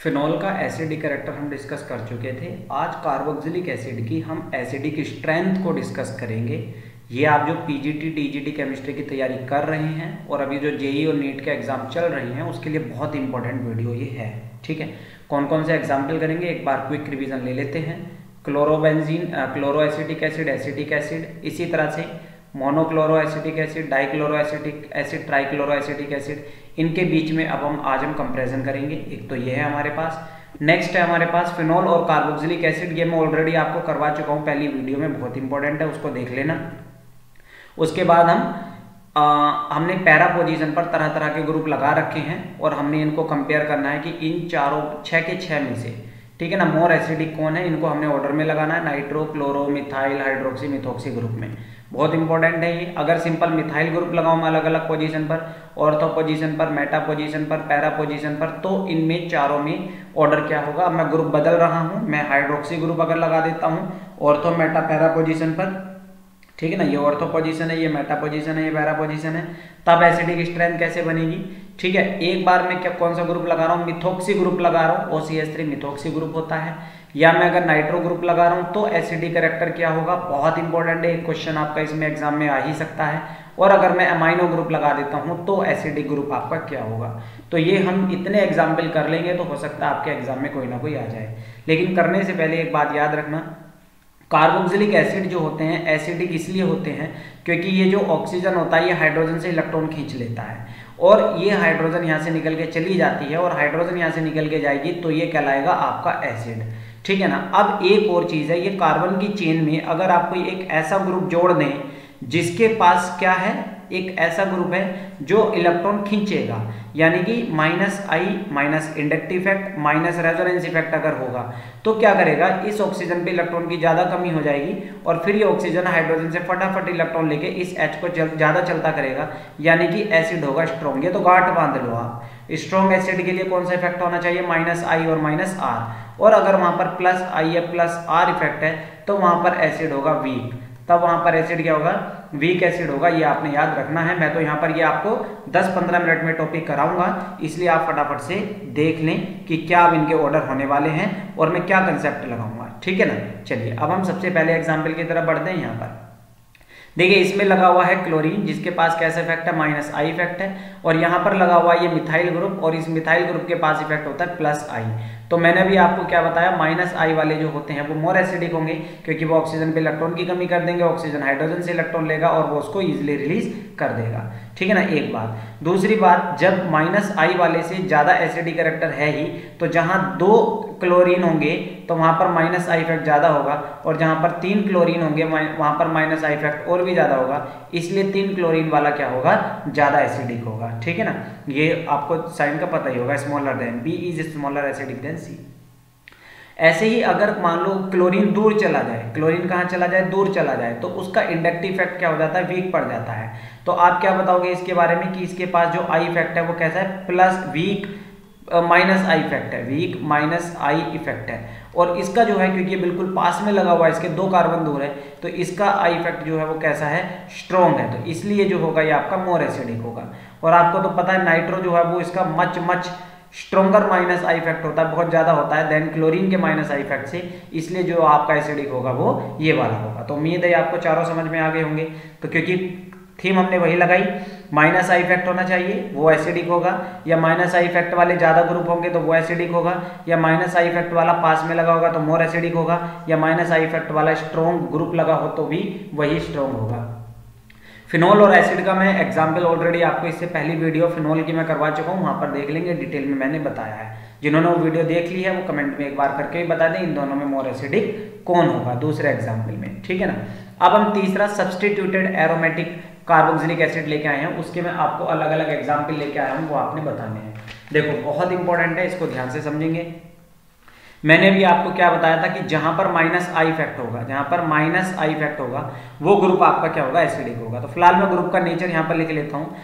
Phenol का acidic character हम discuss कर चुके थे। आज कार्बोक्सिलिक एसिड की हम एसिडिक स्ट्रेंथ को डिस्कस करेंगे। ये आप जो पीजीटी टीजीटी केमिस्ट्री की तैयारी कर रहे हैं और अभी जो जेई और नीट के एग्जाम चल रहे हैं उसके लिए बहुत इंपॉर्टेंट वीडियो ये है। ठीक है, कौन कौन से एग्जाम्पल करेंगे एक बार क्विक रिवीजन ले लेते हैं। Chlorobenzene, chloro acetic acid, acetic acid, इसी तरह से monochloro acetic acid, dichloro acetic acid, trichloro acetic acid, इनके बीच में अब आज हम कंपैरिजन करेंगे। एक तो ये है हमारे पास। नेक्स्ट है हमारे पास फिनॉल और कार्बोक्सिलिक एसिड। ये मैं ऑलरेडी आपको करवा चुका हूँ पहली वीडियो में, बहुत इंपॉर्टेंट है, उसको देख लेना। उसके बाद हमने पैरा पोजीशन पर तरह तरह के ग्रुप लगा रखे हैं और हमने इनको कंपेयर करना है कि इन चारों छः के छः में से, ठीक है ना, मोर एसिडिक कौन है, इनको हमने ऑर्डर में लगाना है, nitro, chloro, methyl, hydroxy, methoxy group में। बहुत इंपॉर्टेंट है ये। अगर सिंपल मिथाइल ग्रुप लगाऊं मैं अलग अलग पोजीशन पर, ऑर्थो पोजीशन पर, मेटा पोजीशन पर, पैरा पोजीशन पर, तो इनमें चारों में ऑर्डर क्या होगा। अब मैं ग्रुप बदल रहा हूं, मैं हाइड्रोक्सी ग्रुप अगर लगा देता हूं ऑर्थो मेटा पैरा पोजीशन पर, ठीक है ना, ये ऑर्थो पोजीशन है, ये मेटा पोजीशन है, ये पैरा पोजीशन है, तब एसिडिक स्ट्रेंथ कैसे बनेगी। ठीक है, एक बार मैं क्या कौन सा ग्रुप लगा रहा हूँ, मिथॉक्सी ग्रुप लगा रहा हूँ, OCH3 मिथॉक्सी ग्रुप होता है, या मैं अगर नाइट्रो ग्रुप लगा रहा हूँ तो एसिडिक कैरेक्टर क्या होगा। बहुत इंपॉर्टेंट है, एक क्वेश्चन आपका इसमें एग्जाम में आ ही सकता है। और अगर मैं अमाइनो ग्रुप लगा देता हूँ तो एसिडिक ग्रुप आपका क्या होगा। तो ये हम इतने एग्जाम्पल कर लेंगे तो हो सकता है आपके एग्जाम में कोई ना कोई आ जाए। लेकिन करने से पहले एक बात याद रखना, कार्बोक्सिलिक एसिड जो होते हैं एसिडिक इसलिए होते हैं क्योंकि ये जो ऑक्सीजन होता है ये हाइड्रोजन से इलेक्ट्रॉन खींच लेता है और ये हाइड्रोजन यहाँ से निकल के चली जाती है और हाइड्रोजन यहाँ से निकल के जाएगी तो ये कहलाएगा आपका एसिड। ठीक है ना। अब एक और चीज है, ये कार्बन की चेन में अगर आप कोई एक ऐसा ग्रुप जोड़ दें जिसके पास क्या है, एक ऐसा ग्रुप है जो इलेक्ट्रॉन खींचेगा, यानी कि -I minus inductive effect minus resonance effect अगर होगा तो क्या करेगा, इस ऑक्सीजन पे इलेक्ट्रॉन की ज्यादा कमी हो जाएगी और फिर ये ऑक्सीजन हाइड्रोजन से फटाफट इलेक्ट्रॉन लेके इस H को ज्यादा चलता करेगा, यानी कि एसिड होगा स्ट्रॉन्ग। ये तो गांठ बांध लो आप। स्ट्रॉन्ग एसिड के लिए कौन सा इफेक्ट होना चाहिए, -I और -R, और अगर वहां पर +I या +R इफेक्ट है तो वहां पर एसिड होगा वीक, तब वहां पर एसिड क्या होगा, वीक एसिड होगा। ये आपने याद रखना है। मैं तो यहाँ पर ये आपको 10-15 मिनट में टॉपिक कराऊंगा, इसलिए आप फटाफट से देख लें कि क्या अब इनके ऑर्डर होने वाले हैं और मैं क्या कंसेप्ट लगाऊंगा। ठीक है ना। चलिए अब हम सबसे पहले एग्जाम्पल की तरफ बढ़ते हैं। यहाँ पर देखिए इसमें लगा हुआ है क्लोरीन जिसके पास कैसा इफेक्ट है, -I इफेक्ट है, और यहाँ पर लगा हुआ है ये मिथाइल ग्रुप और इस मिथाइल ग्रुप के पास इफेक्ट होता है +I। तो मैंने भी आपको क्या बताया, -I वाले जो होते हैं वो मोर एसिडिक होंगे क्योंकि वो ऑक्सीजन पे इलेक्ट्रॉन की कमी कर देंगे, ऑक्सीजन हाइड्रोजन से इलेक्ट्रॉन लेगा और वो उसको इजिली रिलीज कर देगा। ठीक है ना, एक बात। दूसरी बात, जब -I वाले से ज्यादा एसिडिक कैरेक्टर है ही तो जहां 2 क्लोरीन होंगे तो वहां पर -I इफेक्ट ज्यादा होगा और जहां पर 3 क्लोरीन होंगे वहां पर -I इफेक्ट और भी ज्यादा होगा, इसलिए 3 क्लोरीन वाला क्या होगा, ज्यादा एसिडिक होगा। ठीक है ना, ये आपको साइन का पता ही होगा, smaller than B is smaller acidic then C। ऐसे ही अगर मान लो क्लोरीन दूर चला जाए, क्लोरीन कहाँ चला जाए, दूर चला जाए, तो उसका इंडक्टिव इफेक्ट क्या हो जाता है, वीक पड़ जाता है। तो आप क्या बताओगे इसके बारे में कि इसके पास जो I इफेक्ट है वो कैसा है, प्लस वीक -I इफेक्ट है, वीक -I इफेक्ट है। और इसका जो है क्योंकि बिल्कुल पास में लगा हुआ है, इसके 2 कार्बन दूर है, तो इसका I इफेक्ट जो है वो कैसा है, स्ट्रॉन्ग है, तो इसलिए जो होगा ये आपका मोर एसिडिक होगा। और आपको तो पता है नाइट्रो जो है वो इसका मच स्ट्रॉन्गर -I इफेक्ट होता है, बहुत ज्यादा होता है देन क्लोरीन के -I इफेक्ट से, इसलिए जो आपका एसिडिक होगा वो ये वाला होगा। तो उम्मीद है आपको चारों समझ में आ गए होंगे। तो क्योंकि थीम हमने वही लगाई, -I इफेक्ट होना चाहिए वो एसिडिक होगा, या -I इफेक्ट वाले ज्यादा ग्रुप होंगे तो वो एसिडिक होगा, या -I इफेक्ट वाला पास में लगा होगा तो मोर एसिडिक होगा, या -I इफेक्ट वाला स्ट्रॉन्ग ग्रुप लगा हो तो भी वही स्ट्रॉन्ग होगा। फिनॉल और एसिड का मैं एग्जाम्पल ऑलरेडी आपको इससे पहली वीडियो फिनॉल की मैं करवा चुका हूँ, वहां पर देख लेंगे, डिटेल में मैंने बताया है। जिन्होंने वो वीडियो देख ली है वो कमेंट में एक बार करके ही बता दें इन दोनों में मोर एसिडिक कौन होगा दूसरे एग्जाम्पल में। ठीक है ना। अब हम तीसरा सब्सटीट्यूटेड एरोमेटिक कार्बोक्सिलिक एसिड लेके आए हैं, उसके मैं आपको अलग अलग एग्जाम्पल लेके आया हूँ, वो आपने बताने हैं। देखो बहुत इंपॉर्टेंट है, इसको ध्यान से समझेंगे। मैंने भी आपको क्या बताया था कि जहां पर -I इफेक्ट होगा, जहां पर -I इफेक्ट होगा वो ग्रुप आपका क्या होगा, एसिडिक होगा। तो फिलहाल मैं ग्रुप का नेचर यहाँ पर लिख लेता हूँ।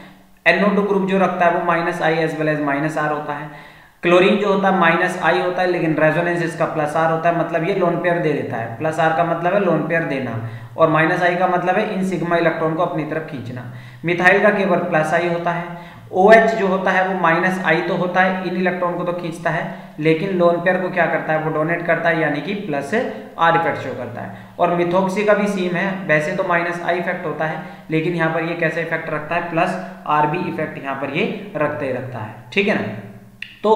NO2 ग्रुप जो रखता है वो -I as well as -R होता है। क्लोरीन जो होता है -I होता है लेकिन रेजोनेंस इसका +R होता है, मतलब ये लोन पेयर दे देता है। +R का मतलब है लोन पेयर देना और -I का मतलब है इन सिग्मा इलेक्ट्रॉन को अपनी तरफ खींचना। मिथाइल का केवल +I होता है OH जो होता है वो -I तो होता है, इन इलेक्ट्रॉन को तो खींचता है, लेकिन लोन पेयर को क्या करता है, वो डोनेट करता है, यानी कि +R इफेक्ट शो करता है। और मिथॉक्सी का भी सेम है, वैसे तो -I इफेक्ट होता है, लेकिन यहाँ पर ये कैसा इफेक्ट रखता है, +RB इफेक्ट यहाँ पर ये रखता ही रखता है, ठीक है ना। तो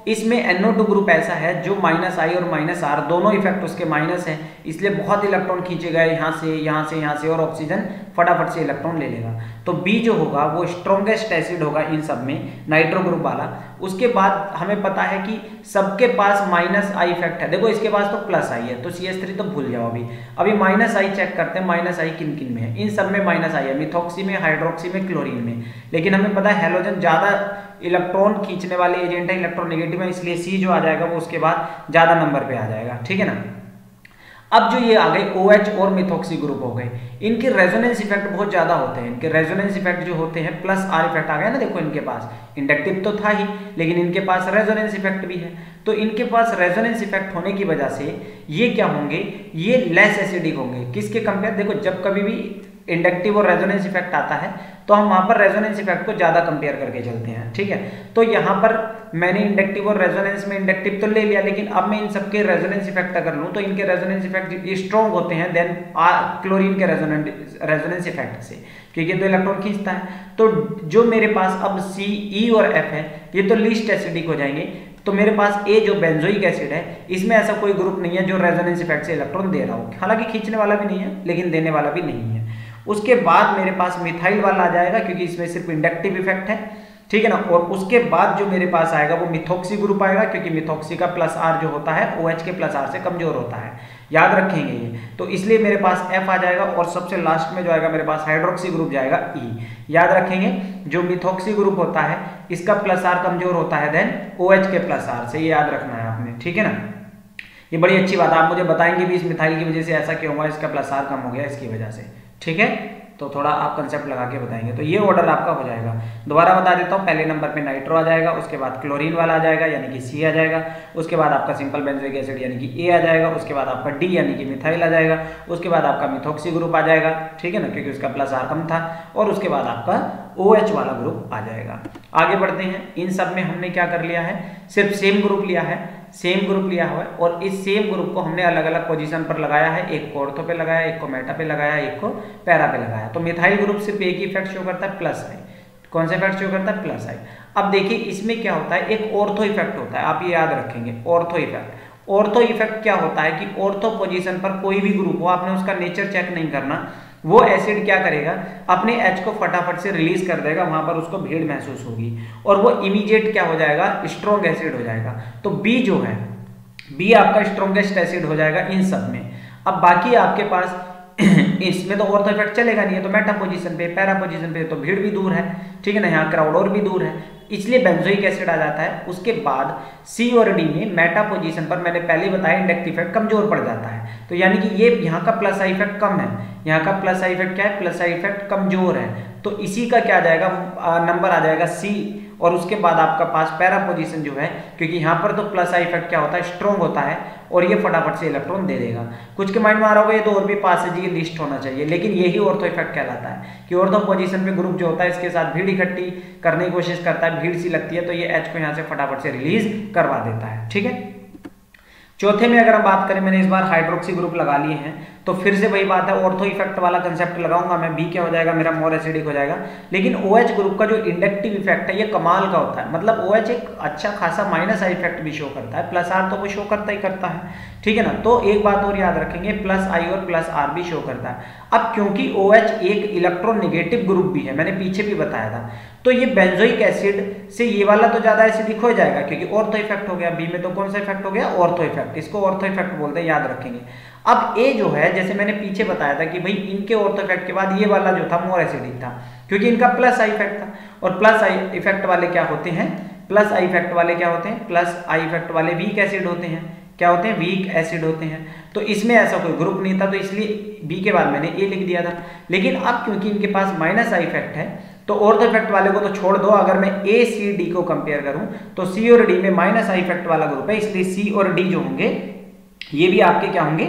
इसमें NO2 ग्रुप ऐसा है जो -I और -R दोनों इफेक्ट उसके माइनस है, इसलिए बहुत इलेक्ट्रॉन खींचे गए यहाँ से यहाँ से यहाँ से, और ऑक्सीजन फटाफट से इलेक्ट्रॉन ले लेगा। तो B जो होगा वो स्ट्रॉन्गेस्ट एसिड होगा इन सब में, नाइट्रो ग्रुप वाला। उसके बाद हमें पता है कि सबके पास -I इफेक्ट है, देखो इसके पास तो +I है, तो CH3 तो भूल जाओ। अभी -I चेक करते हैं, -I किन किन में है। इन सब में -I है, मिथॉक्सी में, हाइड्रोक्सी में, क्लोरीन में। लेकिन हमें पता है हेलोजन ज्यादा इलेक्ट्रॉन खींचने वाले एजेंट है, इलेक्ट्रोनेगेटिव है, इसलिए C जो आ जाएगा वो उसके बाद ज्यादा नंबर पे आ जाएगा, ठीक है ना। अब जो ये आ गए OH और मिथॉक्सी ग्रुप हो गए, इनके रेजोनेंस इफेक्ट बहुत ज्यादा होते हैं। इनके रेजोनेंस इफेक्ट जो होते हैं +R इफेक्ट आ गया ना, देखो इनके पास इंडक्टिव तो था ही, लेकिन इनके पास रेजोनेंस इफेक्ट भी है। तो इनके पास रेजोनेंस इफेक्ट होने की वजह से ये क्या होंगे, ये लेस एसिडिक होंगे। किसके कंपेयर, देखो जब कभी भी इंडक्टिव और रेजोनेंस इफेक्ट आता है तो हम वहां पर रेजोनेंस इफेक्ट को ज्यादा कंपेयर करके चलते हैं, ठीक है। तो यहाँ पर मैंने इंडक्टिव और रेजोनेंस में इंडक्टिव तो ले लिया, लेकिन अब मैं इन सबके रेजोनेंस इफेक्ट अगर लूं तो इनके रेजोनेंस इफेक्ट स्ट्रॉन्ग होते हैं देन क्लोरीन के रेजोनेंस इफेक्ट से, क्योंकि तो इलेक्ट्रॉन खींचता है। तो जो मेरे पास अब C, E और F है, ये तो लीस्ट एसिडिक हो जाएंगे। तो मेरे पास A जो बेंजोइक एसिड है, इसमें ऐसा कोई ग्रुप नहीं है जो रेजोनेंस इफेक्ट से इलेक्ट्रॉन दे रहा हो, हालांकि खींचने वाला भी नहीं है लेकिन देने वाला भी नहीं है। उसके बाद मेरे पास मिथाइल वाला आ जाएगा, क्योंकि इसमें सिर्फ इंडक्टिव इफेक्ट है, ठीक है ना। और उसके बाद जो मेरे पास आएगा वो मिथॉक्सी ग्रुप आएगा, क्योंकि मिथॉक्सी का +R जो होता है OH के +R से कमजोर होता है, याद रखेंगे ये। तो इसलिए मेरे पास F आ जाएगा, और सबसे लास्ट में जो आएगा मेरे पास हाइड्रोक्सी ग्रुप जाएगा E, याद रखेंगे। जो मिथॉक्सी ग्रुप होता है इसका +R कमजोर होता है देन OH के +R से, ये याद रखना है आपने, ठीक है ना। ये बड़ी अच्छी बात है, आप मुझे बताएंगे भी इस मिथाइल की वजह से ऐसा क्यों हुआ, इसका +R कम हो गया इसकी वजह से, ठीक है। तो थोड़ा आप कंसेप्ट लगा के बताएंगे, तो ये ऑर्डर आपका हो जाएगा। दोबारा बता देता हूँ, पहले नंबर पे नाइट्रो आ जाएगा, उसके बाद क्लोरीन वाला आ जाएगा यानी कि C आ जाएगा, उसके बाद आपका सिंपल बेंजोइक एसिड यानी कि A आ जाएगा, उसके बाद आपका D यानी कि मिथाइल आ जाएगा, उसके बाद आपका मिथॉक्सी ग्रुप आ जाएगा, ठीक है ना, क्योंकि उसका +R कम था, और उसके बाद आपका OH वाला ग्रुप आ जाएगा। आगे बढ़ते हैं, इन सब में हमने क्या कर लिया है, सिर्फ सेम ग्रुप लिया है, सेम ग्रुप लिया हुआ है, और इस सेम ग्रुप को हमने अलग अलग पोजीशन पर लगाया है, एक को ऑर्थो पे लगाया, एक को मेटा पे लगाया, एक को पैरा पे लगाया। तो मिथाइल ग्रुप सिर्फ एक ही इफेक्ट शो करता है, +I। कौन सा इफेक्ट शो करता है, +I। अब देखिए इसमें क्या होता है, एक ऑर्थो इफेक्ट होता है, आप ये याद रखेंगे, ऑर्थो इफेक्ट। ऑर्थो इफेक्ट क्या होता है कि ऑर्थो पोजीशन पर कोई भी ग्रुप हो, आपने उसका नेचर चेक नहीं करना, वो एसिड क्या करेगा, अपने H को फटाफट से रिलीज कर देगा, वहां पर उसको भीड़ महसूस होगी, और वो इमीडिएट क्या हो जाएगा, स्ट्रॉन्ग एसिड हो जाएगा। तो B जो है, B आपका स्ट्रॉन्गेस्ट एसिड हो जाएगा इन सब में। अब बाकी आपके पास इसमें तो ऑर्थो इफेक्ट चलेगा नहीं है, तो मेटा पोजीशन पे, पैरा पोजीशन पे तो भीड़ भी दूर है, ठीक है ना, यहाँ क्राउड और भी दूर है, इसलिए बेंजोइक एसिड आ जाता है। उसके बाद C और D में मेटा पोजीशन पर मैंने पहले बताया इंडक्टिव इफेक्ट कमजोर पड़ जाता है, तो यानी कि ये यहाँ का +I इफेक्ट कम है, यहाँ का +I इफेक्ट क्या है, +I इफेक्ट कमजोर है, तो इसी का क्या आ जाएगा, नंबर आ जाएगा C। और उसके बाद आपका पास पैरा पोजीशन जो है, क्योंकि यहाँ पर तो +I इफेक्ट क्या होता है, स्ट्रॉन्ग होता है, और ये फटाफट से इलेक्ट्रॉन दे देगा। कुछ के माइंड में आ रहा होगा ये तो और भी पासेज की लिस्ट होना चाहिए, लेकिन यही ऑर्थो इफेक्ट कहलाता है कि ऑर्थो पोजीशन पे ग्रुप जो होता है इसके साथ भीड़ इकट्ठी करने की कोशिश करता है, भीड़ सी लगती है, तो ये H को यहाँ से फटाफट से रिलीज करवा देता है, ठीक है। चौथे में अगर हम बात करें, मैंने इस बार हाइड्रोक्सी ग्रुप लगा लिए हैं, तो फिर से वही बात है, ऑर्थो इफेक्ट वाला कंसेप्ट लगाऊंगा मैं, B क्या हो जाएगा मेरा, मोर एसिडिक हो जाएगा। लेकिन OH ग्रुप का जो इंडक्टिव इफेक्ट है ये कमाल का होता है, मतलब OH एक अच्छा खासा -I इफेक्ट भी शो करता है, +R तो वो शो करता ही करता है, ठीक है ना। तो एक बात और याद रखेंगे, +I और +R भी शो करता है। अब क्योंकि OH एक इलेक्ट्रोनेगेटिव ग्रुप भी है, मैंने पीछे भी बताया था, तो ये बेंजोइक एसिड से ये वाला तो ज्यादा एसिडिक हो जाएगा, क्योंकि ऑर्थो इफेक्ट हो गया। B में तो कौन सा इफेक्ट हो गया, ऑर्थो इफेक्ट, इसको ऑर्थो इफेक्ट बोलते हैं, याद रखेंगे। अब A जो है, जैसे मैंने पीछे बताया था कि भाई इनके ऑर्थो इफेक्ट के बाद ये वाला जो था मोर एसिडिक था, क्योंकि इनका +I इफेक्ट था, और +I इफेक्ट वाले क्या होते हैं, +I इफेक्ट वाले क्या होते हैं, +I इफेक्ट वाले वीक एसिड होते हैं, क्या होते हैं, वीक एसिड होते हैं। तो इसमें ऐसा कोई ग्रुप नहीं था, तो इसलिए B के बाद मैंने A लिख दिया था। लेकिन अब क्योंकि इनके पास -I इफेक्ट है, तो ऑर्थो इफेक्ट वाले को तो छोड़ दो, अगर मैं A, C, D को कंपेयर करूं तो C और D में -I इफेक्ट वाला ग्रुप है, इसलिए C और D जो होंगे ये भी आपके क्या होंगे,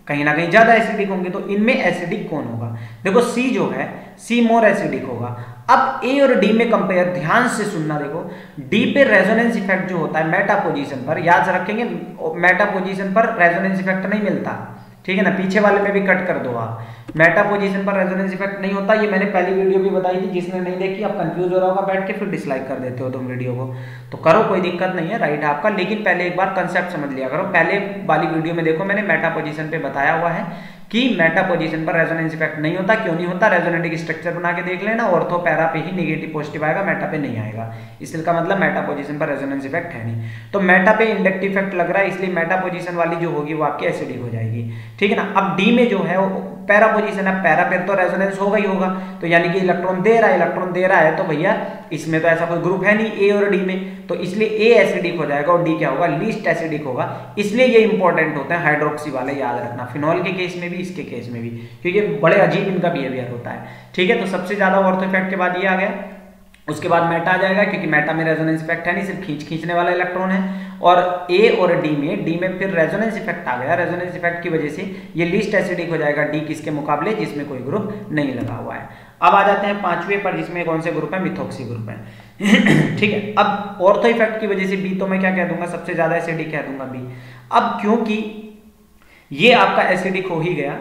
कहीं ना कहीं ज्यादा एसिडिक होंगे। तो इनमें एसिडिक कौन होगा, देखो C जो है, C मोर एसिडिक होगा। अब ए और डी में कंपेयर, ध्यान से सुनना, देखो डी पे रेजोनेंस इफेक्ट जो होता है मेटा पोजीशन पर, याद रखेंगे मेटा पोजीशन पर रेजोनेंस इफेक्ट नहीं मिलता, ठीक है ना, पीछे वाले में भी कट कर दो आप, मेटा पोजीशन पर रेजोनेंस इफेक्ट नहीं होता। ये मैंने पहली वीडियो भी बताई थी, जिसने नहीं देखी आप कंफ्यूज हो रहा होगा बैठ के, फिर डिसलाइक कर देते हो तुम वीडियो को, तो करो कोई दिक्कत नहीं है, राइट है आपका, लेकिन पहले एक बार कंसेप्ट समझ लिया करो। पहले वाली वीडियो में देखो मैंने मेटा पोजीशन पे बताया हुआ है कि मेटा पोजीशन पर रेजोनेंस इफेक्ट नहीं होता, क्यों नहीं होता, रेजोनेटिक स्ट्रक्चर बना के देख लेना, ऑर्थो पैरा पे ही नेगेटिव पॉजिटिव आएगा, मेटा पे नहीं आएगा, इसका मतलब मेटा पोजीशन पर रेजोनेंस इफेक्ट है नहीं। तो मेटा पे इंडक्टिव इफेक्ट लग रहा है, इसलिए मेटा पोजीशन वाली जो होगी वो आपकी एसिडिक हो जाएगी, ठीक है ना। अब डी में जो है वो पैरा पोजीशन है, पैरा पे तो रेजोनेंस होगा ही होगा, तो यानी कि इलेक्ट्रॉन दे रहा है, तो भैया इसमें तो ऐसा कोई ग्रुप है नहीं ए और डी में, तो इसलिए ए एसिडिक हो जाएगा और डी क्या होगा, लीस्ट एसिडिक होगा। इसलिए ये इंपॉर्टेंट होते हैं हाइड्रोक्सी वाले, याद रखना, फिनॉल के केस में भी इसके केस में भी, क्योंकि बड़े अजीब इनका बिहेवियर होता है, ठीक है। तो सबसे ज्यादा ऑर्थो इफेक्ट के बाद ये आ गया, उसके बाद मेटा आ जाएगा, क्योंकि मेटा में रेजोनेंस इफेक्ट है नहीं, सिर्फ खींचने वाला इलेक्ट्रॉन है। और ए और डी में फिर रेजोनेंस इफेक्ट आ गया, रेजोनेंस इफेक्ट की वजह से ये लीस्ट एसिडिक हो जाएगा डी किसके मुकाबले, जिसमें कोई ग्रुप नहीं लगा हुआ है। अब आ जाते हैं पांचवें पर, जिसमें कौन से ग्रुप है, मिथॉक्सी ग्रुप है ठीक है। अब ऑर्थो इफेक्ट की वजह से बी तो मैं क्या कह दूंगा, सबसे ज्यादा एसिडिक कह दूंगा बी। अब क्योंकि ये आपका एसिडिक हो ही गया,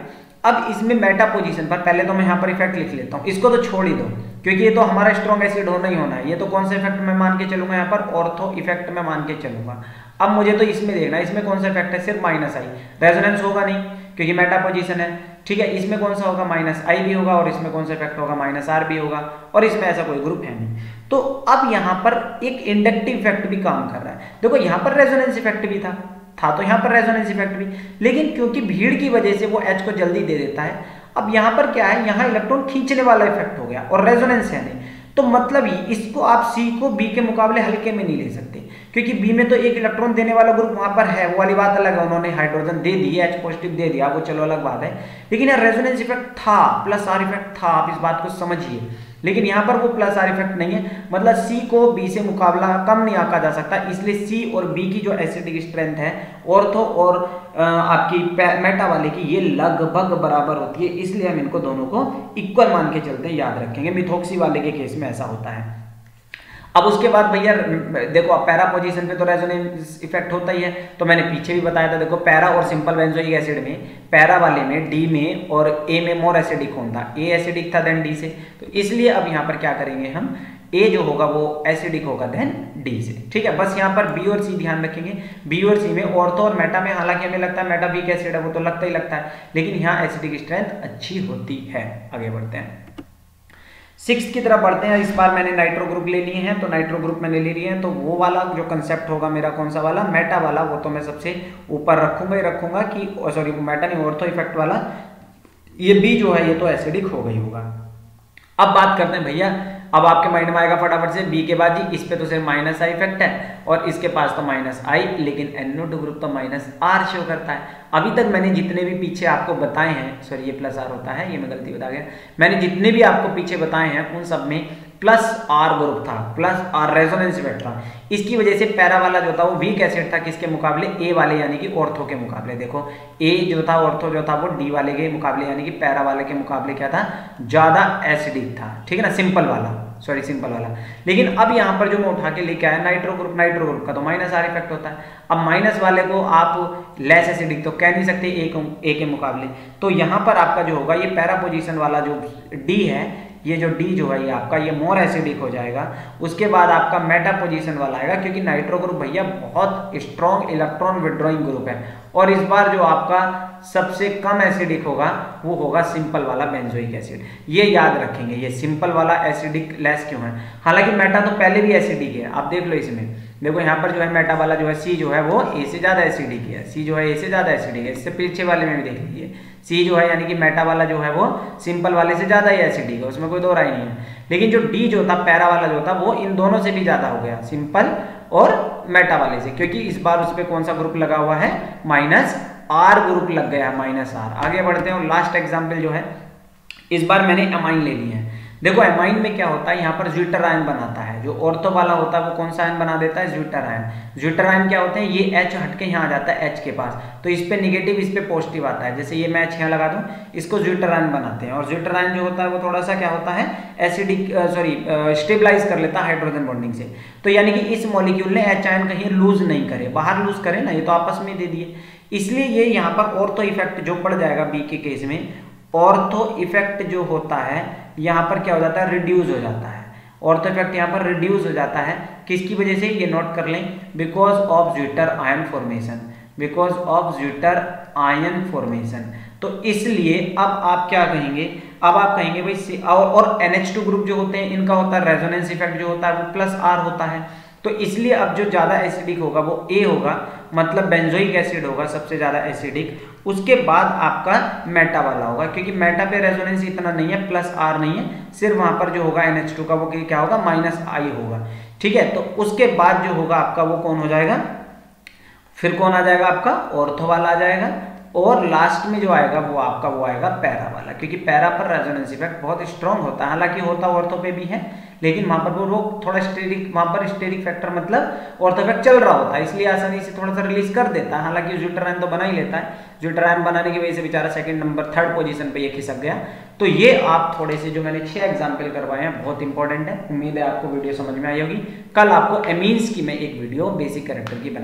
अब इसमें मेटा पोजीशन पर, पहले तो मैं यहाँ पर इफेक्ट लिख लेता हूँ, इसको तो छोड़ ही दो, क्योंकि ये तो हमारा स्ट्रॉन्ग एसिड होना ही होना है। ये तो कौन सा इफेक्ट मैं मान के चलूंगा यहाँ पर, ऑर्थो इफेक्ट में मान के चलूंगा। अब मुझे तो इसमें देखना है, इसमें कौन सा इफेक्ट है, सिर्फ माइनस आई, रेजोनेंस होगा नहीं क्योंकि मेटा पोजीशन है, ठीक है। इसमें कौन सा होगा, माइनस आई भी होगा, और इसमें कौन सा इफेक्ट होगा, माइनस आर भी होगा, और इसमें ऐसा कोई ग्रुप है नहीं। तो अब यहाँ पर एक इंडक्टिव इफेक्ट भी काम कर रहा है, देखो यहाँ पर रेजोनेंस इफेक्ट भी था तो यहाँ पर रेजोनेंस इफेक्ट भी, लेकिन क्योंकि भीड़ की वजह से वो H को जल्दी दे देता है। अब यहाँ पर क्या है, यहाँ इलेक्ट्रॉन खींचने वाला इफेक्ट हो गया और रेजोनेंस है नहीं, तो मतलब इसको आप सी को बी के मुकाबले हल्के में नहीं ले सकते, क्योंकि बी में तो एक इलेक्ट्रॉन देने वाला ग्रुप वहां पर है, वो वाली बात अलग है, उन्होंने हाइड्रोजन दे दी, H पॉजिटिव दे दिया, वो चलो अलग बात है, लेकिन यार रेजोनेंस इफेक्ट था, प्लस आर इफेक्ट था, आप इस बात को समझिए। लेकिन यहाँ पर वो प्लस आर इफेक्ट नहीं है, मतलब सी को बी से मुकाबला कम नहीं आंका जा सकता, इसलिए सी और बी की जो एसिडिक स्ट्रेंथ है ऑर्थो और आपकी मेटा वाले की ये लगभग बराबर होती है, इसलिए हम इनको दोनों को इक्वल मान के चलते हैं, याद रखेंगे। मिथॉक्सी वाले के केस में ऐसा होता है। अब उसके बाद भैया देखो, पैरा पोजीशन पे तो रेजोनेंस इफेक्ट होता ही है, तो मैंने पीछे भी बताया था, देखो पैरा और सिंपल बेंजोइक एसिड में, पैरा वाले में, डी में और ए में मोर एसिडिक होता, ए एसिडिक था देन डी से, तो इसलिए अब यहाँ पर क्या करेंगे हम, ए जो होगा वो एसिडिक होगा देन डी से, ठीक है। बस यहाँ पर बी और सी ध्यान रखेंगे, बी और सी में ऑर्थो और मेटा में हालांकि हमें लगता है मेटा वीक एसिड है, वो तो लगता ही लगता है, लेकिन यहाँ एसिडिक स्ट्रेंथ अच्छी होती है। आगे बढ़ते हैं, 6 की तरफ बढ़ते हैं। इस बार मैंने नाइट्रो ग्रुप ले लिए हैं, तो नाइट्रो ग्रुप मैंने ले लिए हैं, तो वो वाला जो कंसेप्ट होगा मेरा कौन सा वाला, मेटा वाला, वो तो मैं सबसे ऊपर रखूंगा ही रखूंगा कि सॉरी मेटा नहीं, ऑर्थो इफेक्ट वाला, ये बी जो है ये तो एसिडिक हो गई होगा। अब बात करते हैं भैया, अब आपके माइंड में आएगा फटाफट से बी के बाद ही, इस पे तो सिर्फ माइनस आई इफेक्ट है और इसके पास तो माइनस आई, लेकिन NO2 ग्रुप तो माइनस आर शो करता है। अभी तक मैंने जितने भी पीछे आपको बताए हैं, सॉरी ये प्लस आर होता है, ये मैं गलती बता गया, मैंने जितने भी आपको पीछे बताए हैं उन सब में प्लस आर ग्रुप था, प्लस आर रेजोनेंस इफेक्ट था। इसकी वजह से पैरा वाला जो था वो वीक एसिड था, किसके मुकाबले, ए वाले यानी कि ऑर्थो के मुकाबले। देखो ए जो था, ऑर्थो जो था वो डी वाले के मुकाबले यानी कि पैरा वाले के मुकाबले क्या था, ज्यादा एसिडिक था, ठीक है ना, सिंपल वाला, सॉरी सिंपल वाला। लेकिन अब यहाँ पर जो मैं उठा के लेके आया नाइट्रो ग्रुप का तो माइनस आर इफेक्ट होता है। अब माइनस वाले को आप लेस एसिडिक तो कह नहीं सकते ए के मुकाबले, तो यहाँ पर आपका जो होगा ये पैरा पोजीशन वाला जो डी है, ये जो डी जो है ये आपका ये मोर एसिडिक हो जाएगा। उसके बाद आपका मेटा पोजीशन वाला आएगा, क्योंकि नाइट्रो ग्रुप भैया बहुत स्ट्रॉन्ग इलेक्ट्रॉन विड्रॉइंग ग्रुप है, और इस बार जो आपका सबसे कम एसिडिक होगा वो होगा सिंपल वाला बेंजोइक एसिड। ये याद रखेंगे, ये सिंपल वाला एसिडिक लेस क्यों है, हालांकि मेटा तो पहले भी एसिडिक है, आप देख लो इसमें, देखो यहाँ पर जो है मेटा वाला जो है सी जो है वो ए से ज्यादा एसिडिक है, सी जो है ए से ज्यादा एसिडिक है, इससे पीछे वाले में भी देख लीजिए, सी जो है यानी कि मेटा वाला जो है वो सिंपल वाले से ज्यादा ही एसिडिक है, उसमें कोई दो राय नहीं है। लेकिन जो डी जो था पैरा वाला जो था वो इन दोनों से भी ज्यादा हो गया, सिंपल और मेटा वाले से, क्योंकि इस बार उस पर कौन सा ग्रुप लगा हुआ है, माइनस आर ग्रुप लग गया है, माइनस आर। आगे बढ़ते हैं और लास्ट एग्जाम्पल जो है, इस बार मैंने अमाइन ले लिए हैं। देखो एमाइन में क्या होता है, यहाँ पर ज्विटर आयन बनाता है, जो ऑर्थो वाला होता है वो कौन सा आयन बना देता है, ज्विटर आयन। ज्विटर आयन क्या होते हैं, ये H हटके यहाँ आ जाता है H के पास, तो इस पे निगेटिव इस पे पॉजिटिव आता है, जैसे ये मैं H यहाँ लगा दूं, इसको ज्विटर आयन बनाते हैं। और ज्विटर आयन जो होता है वो थोड़ा सा क्या होता है, एसिडिक स्टेबलाइज कर लेता है हाइड्रोजन बॉन्डिंग से। तो यानी कि इस मॉलिक्यूल ने H आयन कहीं लूज नहीं करे, बाहर लूज करे ना, ये तो आपस में दे दिए, इसलिए ये यहाँ पर ऑर्थो इफेक्ट जो पड़ जाएगा बी के केस में, ऑर्थो इफेक्ट जो होता है यहाँ पर क्या हो जाता है, रिड्यूस हो जाता है। ऑर्थो इफेक्ट यहाँ पर रिड्यूस हो जाता है, किसकी वजह से, ये नोट कर लें, because of zwitter ion formation, because of zwitter ion formation. तो इसलिए अब आप क्या कहेंगे, अब आप कहेंगे भाई और NH2 ग्रुप जो होते हैं इनका होता है रेजोनेंस इफेक्ट जो होता है वो +R होता है, तो इसलिए अब जो ज्यादा एसिडिक होगा वो A होगा, मतलब बेंजोइक एसिड होगा सबसे ज्यादा एसिडिक, उसके बाद आपका मेटा वाला होगा, क्योंकि मेटा पे रेजोनेंस इतना नहीं है, +R नहीं है, सिर्फ वहां पर जो होगा NH2 का वो क्या होगा, -I होगा, ठीक है। तो उसके बाद जो होगा आपका वो कौन हो जाएगा, फिर कौन आ जाएगा आपका, ऑर्थो वाला आ जाएगा, और लास्ट में जो आएगा वो आपका वो आएगा पैरा वाला, क्योंकि पैरा पर रेजोनेंस इफेक्ट बहुत स्ट्रांग होता है, हालांकि होता ऑर्थो पे भी है, लेकिन वहां पर वो थोड़ा स्टेरिक, वहां पर स्टेरिक फैक्टर मतलब ऑर्थो इफेक्ट चल रहा होता है, इसलिए आसानी से थोड़ा सा रिलीज कर देता है, हालांकि ज्विटर आयन तो बना ही लेता है, ज्विटर आयन बनाने की वजह से बेचारा सेकंड नंबर 3rd पोजीशन पे ये खिसक गया। तो ये आप थोड़े से जो मैंने 6 एग्जाम्पल करवाए हैं बहुत इंपॉर्टेंट है, उम्मीद है आपको वीडियो समझ में आई होगी। कल आपको एमीन्स की मैं एक वीडियो बेसिक कैरेक्टर की बना